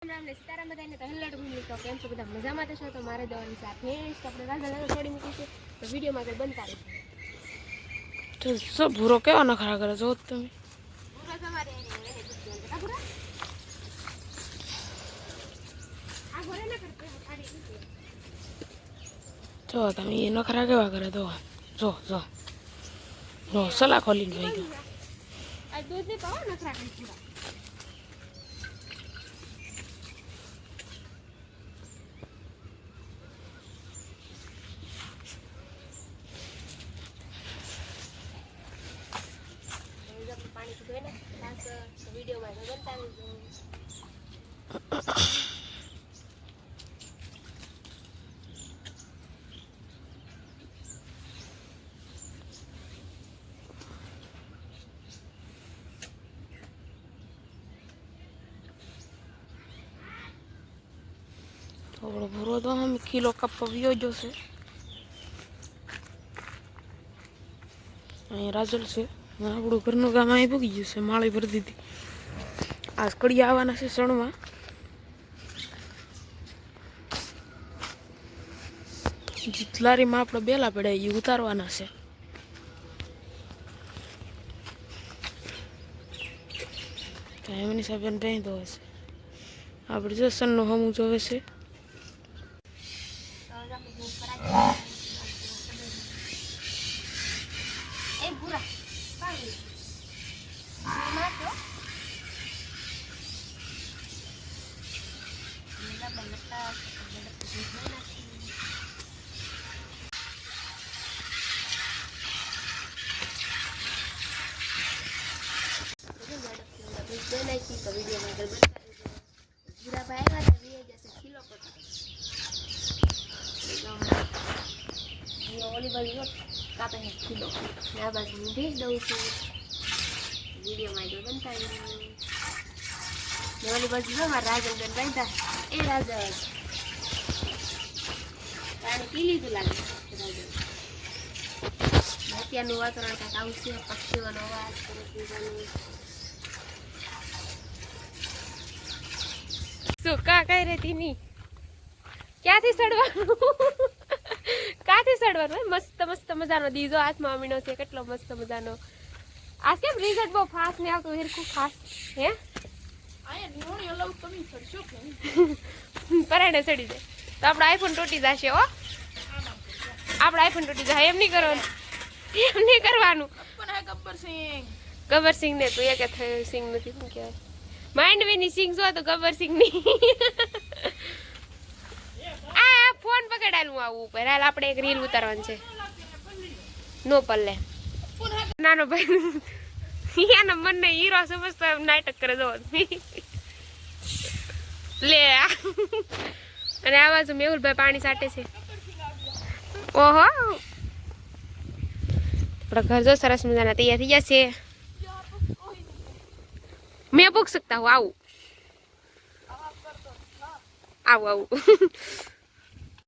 રામ ને સીતારામ બધાને તો હેલ્લો ફેમિલી તો કેમ છો બધા મજામાં થશો તો મારે દવાની છે ફ્રેન્ડ્સ તો આપણે રાજા છોડી મૂકી છે તો વિડીયોમાં આગળ બનતા રહેજો તો सब भूरो केवा नखरा करे जो તમે પૂરો તમારે એને પૂછજો આ પૂરો આ ઘરે ન કરતો આડી નીચે જો તમે એ નખરા કેવા કરે તો જો જો જો સલા ખોલીને ભાઈ ગયો આ દૂધ ને પાવો નખરા કરી પૂરા પાણી પીધું ને ખાસ વિડીયોમાં તો બનતા રહેજો થોડો ભૂરો તો हम किलो कप पियो जो से અહીં રાજલ છે આપણું ઘરનું કામ અહીં પૂગી ગયું છે માળી ભરી દીધી આજ કડી આવવાના છે સણમાં જીતલારીમાં આપણે બેલા પડ્યા એ ઉતારવાના છે એમની સાહેબ ત્યાં તો હશે આપણે જો સનનું હમું જોવે છે तो वीडियो में अगर बनता है जीरा पाएगा तो ये जैसे किलो पर ये ओली बाजू जो काटे हैं किलो मैं बस भेज दूँ उसे वीडियो में जो बनता है ये ओली बाजू जो हमारा राजन बन बनता है ए राजन रानी पीली तो लगे राजन અત્યારનું વાતાવરણ કાંઈક આવું છે પક્ષીઓનો અવાજ સરસ શું કા કઈ રહેતી ની ક્યાંથી સડવાનું કાથી સડવાનું મસ્ત મસ્ત મજાનો દીજો હાથમાં અમીનો છે કેટલો મસ્ત મજાનો આ કેમ રિઝલ્ટ બહુ ફાસ્ટ ને આવતું હેરખું ફાસ્ટ હે આયા નિહોણી અલાઉ તમે સડશો કે પરાણે સડી જાય તો આપણો આઈફોન તૂટી જશે હો આપણો આઈફોન તૂટી જાય એમ નહીં કરવાનું એમ નહીં કરવાનું ગબ્બર સિંહ ને તું એક સિંહ નથી શું કહેવાય માંડવીની સિંગ જો તો ગબ્બર સિંહ ની આ ફોન પકડાયેલું આવું ઉપર હાલ આપણે એક રીલ ઉતારવાની છે નો પલ્લે નાનો ભાઈ એનો મનને હીરો સમજતો નાટક કરે જો લે અને આ બાજુ મેહુલભાઈ પાણી સાટે છે ઓહો આપણા ઘર જો સરસ મજાના તૈયાર થઈ જશે मैं पूछ सकता हूँ आओ आओ आओ